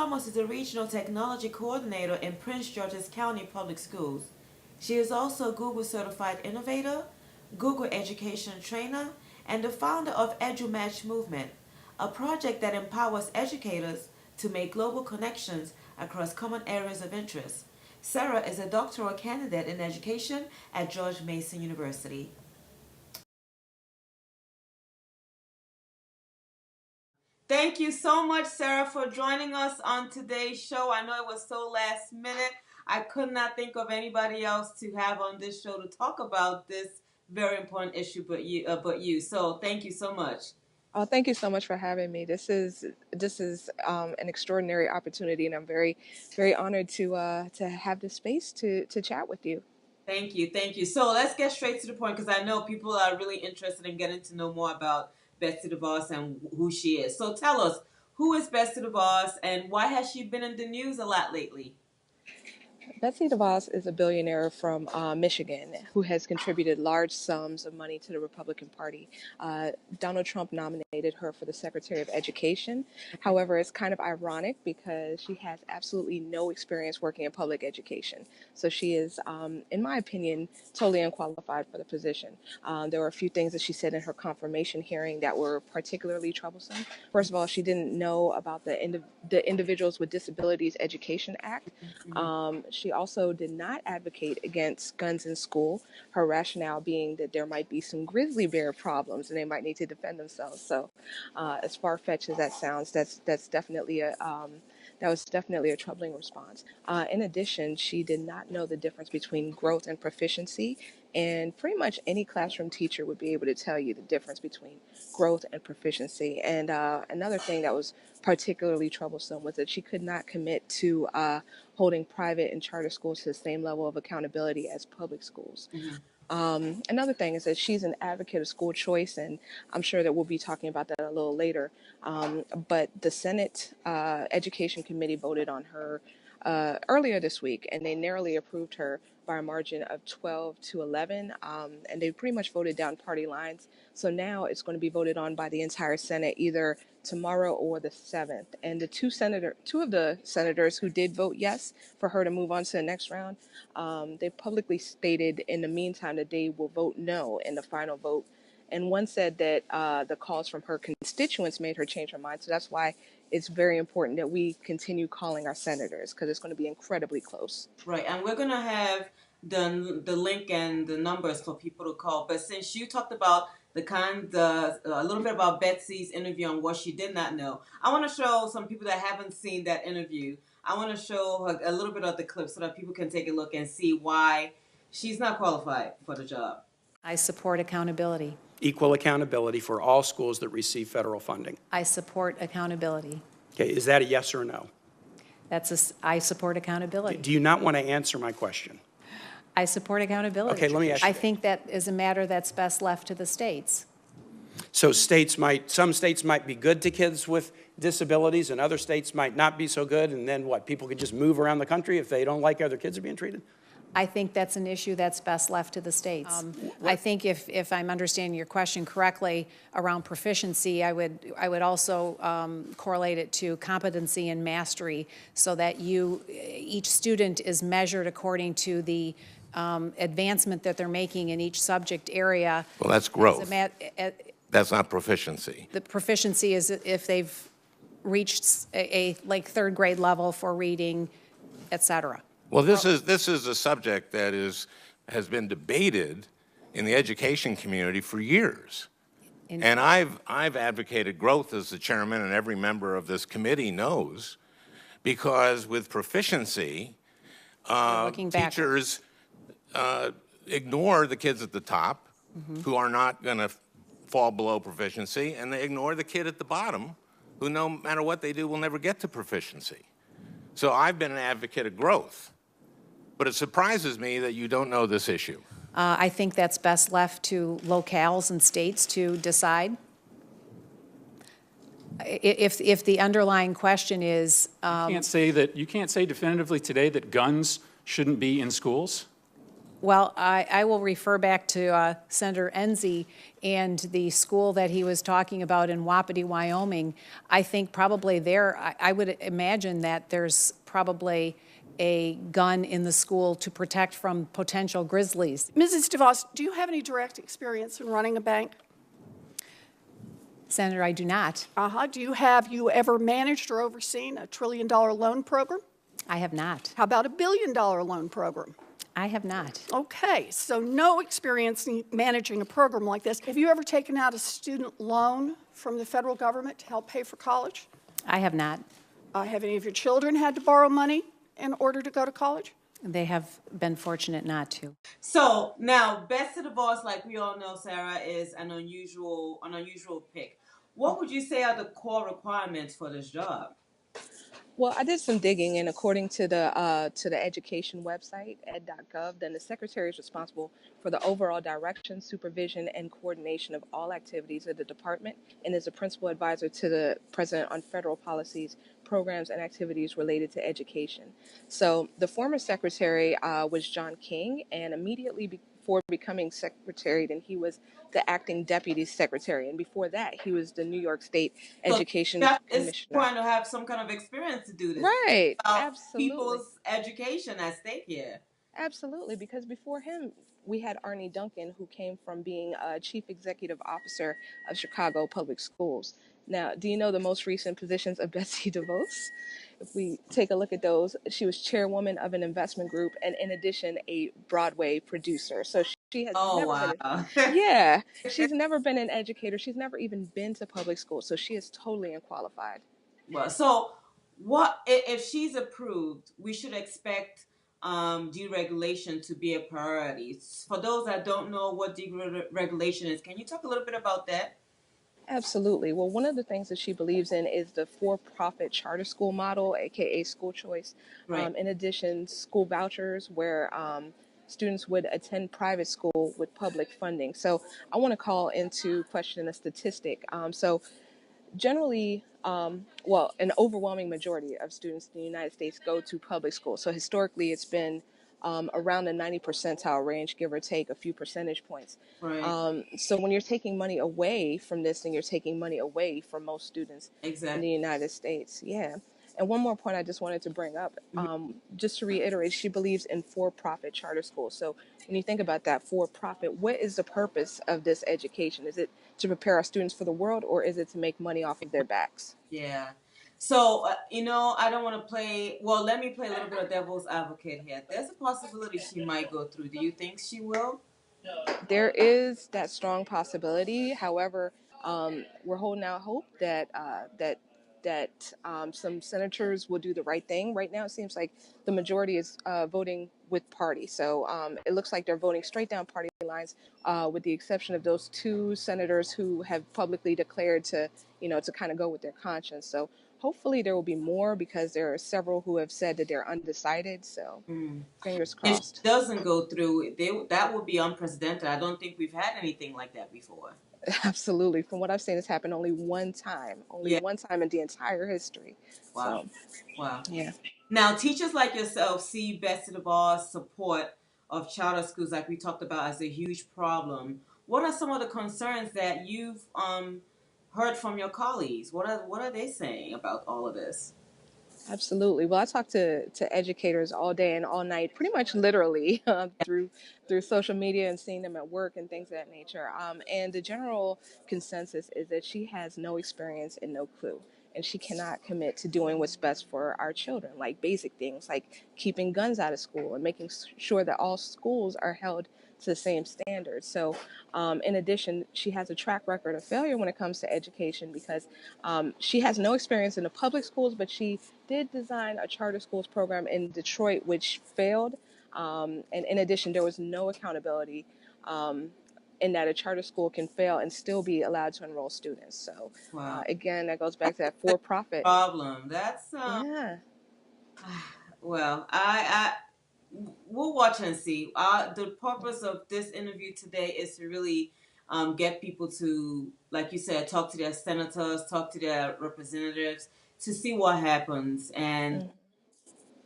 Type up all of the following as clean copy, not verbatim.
Thomas is a Regional Technology Coordinator in Prince George's County Public Schools. She is also a Google Certified Innovator, Google Education Trainer, and the founder of EduMatch Movement, a project that empowers educators to make global connections across common areas of interest. Sarah is a doctoral candidate in education at George Mason University. Thank you so much, Sarah, for joining us on today's show. I know it was so last minute. I could not think of anybody else to have on this show to talk about this very important issue but you. So thank you so much. Oh, thank you so much for having me. This is an extraordinary opportunity, and I'm very, very honored to have this space to chat with you. Thank you, thank you. So let's get straight to the point because I know people are really interested in getting to know more about Betsy Devos and who she is. So tell us, who is Betsy Devos and why has she been in the news a lot lately? Betsy Devos is a billionaire from Michigan who has contributed large sums of money to the Republican Party. Donald Trump nominated her for the Secretary of Education. However, it's kind of ironic because she has absolutely no experience working in public education. So she is, in my opinion, totally unqualified for the position. There were a few things that she said in her confirmation hearing that were particularly troublesome. First of all, she didn't know about the Individuals with Disabilities Education Act. She also did not advocate against guns in school, her rationale being that there might be some grizzly bear problems and they might need to defend themselves. So as far-fetched as that sounds, that was definitely a troubling response. In addition, she did not know the difference between growth and proficiency, and pretty much any classroom teacher would be able to tell you the difference between growth and proficiency. And another thing that was particularly troublesome was that she could not commit to holding private and charter schools to the same level of accountability as public schools. Another thing is that she's an advocate of school choice, and I'm sure that we'll be talking about that a little later. But the Senate Education Committee voted on her earlier this week, and they narrowly approved her by a margin of 12 to 11, and they pretty much voted down party lines. So now it's going to be voted on by the entire Senate either tomorrow or the 7th. And the two of the senators who did vote yes for her to move on to the next round, they publicly stated in the meantime that they will vote no in the final vote. And one said that the calls from her constituents made her change her mind. So that's why it's very important that we continue calling our senators, because it's going to be incredibly close. Right, and we're going to have the link and the numbers for people to call. But since you talked about a little bit about Betsy's interview and what she did not know, I want to show some people that haven't seen that interview. I want to show a little bit of the clip so that people can take a look and see why she's not qualified for the job. I support accountability. Equal accountability for all schools that receive federal funding. I support accountability. Okay, is that a yes or no? I support accountability. Do you not want to answer my question? I support accountability. Okay, let me ask you. I think that is a matter that's best left to the states. So some states might be good to kids with disabilities and other states might not be so good, and then what, people could just move around the country if they don't like how their kids are being treated? I think that's an issue that's best left to the states. I think if I'm understanding your question correctly around proficiency, I would also correlate it to competency and mastery, so that each student is measured according to the advancement that they're making in each subject area. Well, that's growth. That's not proficiency. The proficiency is if they've reached a like third grade level for reading, et cetera. Well, this is a subject that has been debated in the education community for years. And I've advocated growth as the chairman, and every member of this committee knows, because with proficiency, teachers ignore the kids at the top who are not going to fall below proficiency, and they ignore the kid at the bottom who, no matter what they do, will never get to proficiency. So I've been an advocate of growth. But it surprises me that you don't know this issue. I think that's best left to locales and states to decide. If the underlying question is, you can't say definitively today that guns shouldn't be in schools. Well, I will refer back to Senator Enzi and the school that he was talking about in Wapiti, Wyoming. I think probably there, I would imagine that there's probably a gun in the school to protect from potential grizzlies. Mrs. DeVos, do you have any direct experience in running a bank? Senator, I do not. Have you ever managed or overseen a $1 trillion loan program? I have not. How about a $1 billion loan program? I have not. Okay, so no experience in managing a program like this. Have you ever taken out a student loan from the federal government to help pay for college? I have not. Have any of your children had to borrow money in order to go to college? They have been fortunate not to. So now, Betsy Devos, like we all know, Sarah, is an unusual pick. What would you say are the core requirements for this job? Well, I did some digging, and according to the education website, ed.gov, then the secretary is responsible for the overall direction, supervision, and coordination of all activities of the department, and is a principal advisor to the president on federal policies, programs, and activities related to education. So the former secretary was John King, and immediately before becoming secretary, then he was the acting deputy secretary, and before that, he was the New York State Education That is Commissioner. trying to have some kind of experience to do this. Right, About absolutely. people's education at stake here. Absolutely, because before him, we had Arnie Duncan, who came from being a chief executive officer of Chicago Public Schools. Now, do you know the most recent positions of Betsy DeVos? If we take a look at those, she was chairwoman of an investment group and, in addition, a Broadway producer. So she has never been. Yeah, she's never been an educator. She's never even been to public school. So she is totally unqualified. Well, so what if she's approved? We should expect deregulation to be a priority. For those that don't know what deregulation is, can you talk a little bit about that? Absolutely. Well, one of the things that she believes in is the for-profit charter school model, aka school choice. Right. In addition, school vouchers, where students would attend private school with public funding. So I want to call into question a statistic. Generally, an overwhelming majority of students in the United States go to public school. So historically, it's been around the 90 percentile range, give or take a few percentage points. Right. So when you're taking money away from this, then you're taking money away from most students in the United States. Yeah. And one more point I just wanted to bring up, just to reiterate, she believes in for-profit charter schools. So when you think about that for-profit, what is the purpose of this education? Is it to prepare our students for the world, or is it to make money off of their backs? Yeah. So, I don't want to play. Well, let me play a little bit of devil's advocate here. There's a possibility she might go through. Do you think she will? There is that strong possibility. However, we're holding out hope that some senators will do the right thing. Right now, it seems like the majority is voting with party. So it looks like they're voting straight down party lines, with the exception of those two senators who have publicly declared to kind of go with their conscience. So hopefully there will be more, because there are several who have said that they're undecided. So fingers If crossed. she doesn't go through, that would be unprecedented. I don't think we've had anything like that before. Absolutely. From what I've seen, it's happened only one time in the entire history. Wow. So, Wow. yeah. Now, teachers like yourself see Betsy DeVos' support of charter schools, like we talked about, as a huge problem. What are some of the concerns that you've heard from your colleagues? What are they saying about all of this? Absolutely. Well, I talk to educators all day and all night, pretty much literally, through social media and seeing them at work and things of that nature. And the general consensus is that she has no experience and no clue. And she cannot commit to doing what's best for our children, like basic things like keeping guns out of school and making sure that all schools are held to the same standards. So in addition, she has a track record of failure when it comes to education, because she has no experience in the public schools, but she did design a charter schools program in Detroit, which failed. And in addition, there was no accountability in that a charter school can fail and still be allowed to enroll students. So Wow. again, that goes back to that for-profit. Problem. That's Yeah. well, we'll watch and see. The purpose of this interview today is to really get people to, like you said, talk to their senators, talk to their representatives, to see what happens. And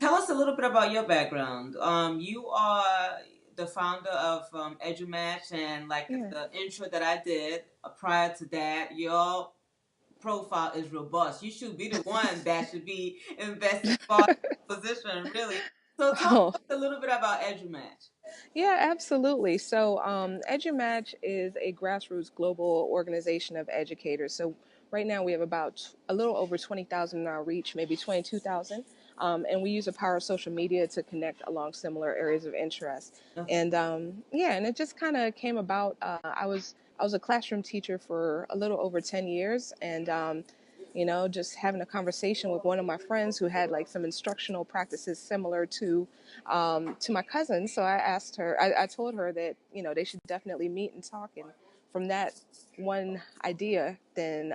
tell us a little bit about your background. You are the founder of EduMatch, and like Yeah. the intro that I did prior to that, your profile is robust. You should be the one that should be investing for position, really. So talk Oh. to us a little bit about EduMatch. Yeah, absolutely. So, EduMatch is a grassroots global organization of educators. So, right now we have about a little over 20,000 in our reach, maybe 22,000. And we use the power of social media to connect along similar areas of interest. Okay. And yeah, and it just kind of came about. I was a classroom teacher for a little over 10 years, and just having a conversation with one of my friends who had like some instructional practices similar to my cousin. So I asked her, I told her that, they should definitely meet and talk. And from that one idea, then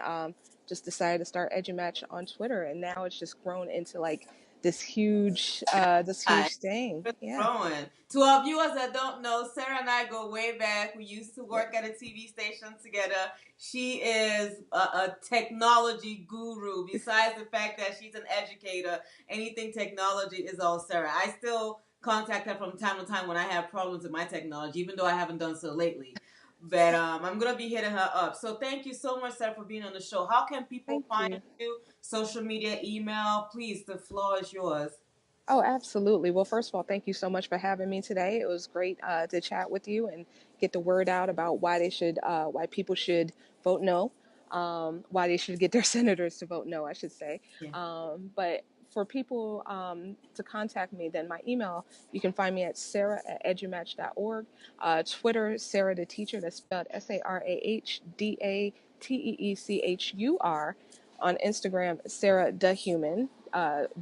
just decided to start EduMatch on Twitter. And now it's just grown into like this huge thing. Really Yeah. growing. To our viewers that don't know, Sarah and I go way back. We used to work at a TV station together. She is a technology guru. Besides the fact that she's an educator, anything technology is all Sarah. I still contact her from time to time when I have problems with my technology, even though I haven't done so lately. But I'm going to be hitting her up. So thank you so much, Sarah, for being on the show. How can people Thank find you. you? Social media, email? Please, the floor is yours. Oh, absolutely. Well, first of all, thank you so much for having me today. It was great to chat with you and get the word out about why people should vote no, why they should get their senators to vote no, I should say. Yeah. But for people to contact me, then my email, you can find me at sarah@edumatch.org. Twitter, Sarah the Teacher, that's spelled SarahDateechur. On Instagram, Sarah the Human,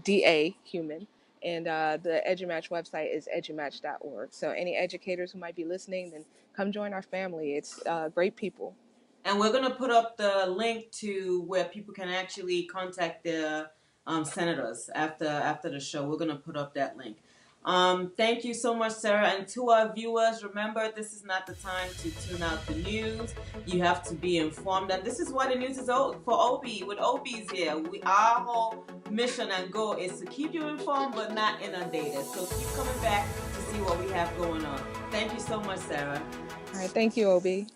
DA Human. And the EduMatch website is edumatch.org. So any educators who might be listening, then come join our family. It's great people. And we're going to put up the link to where people can actually contact their senators after the show. We're going to put up that link. Thank you so much, Sarah. And to our viewers, remember, this is not the time to tune out the news. You have to be informed. And this is what the news is for OB, with OBs here. Our whole mission and goal is to keep you informed but not inundated. So keep coming back to see what we have going on. Thank you so much, Sarah. All right. Thank you, OB.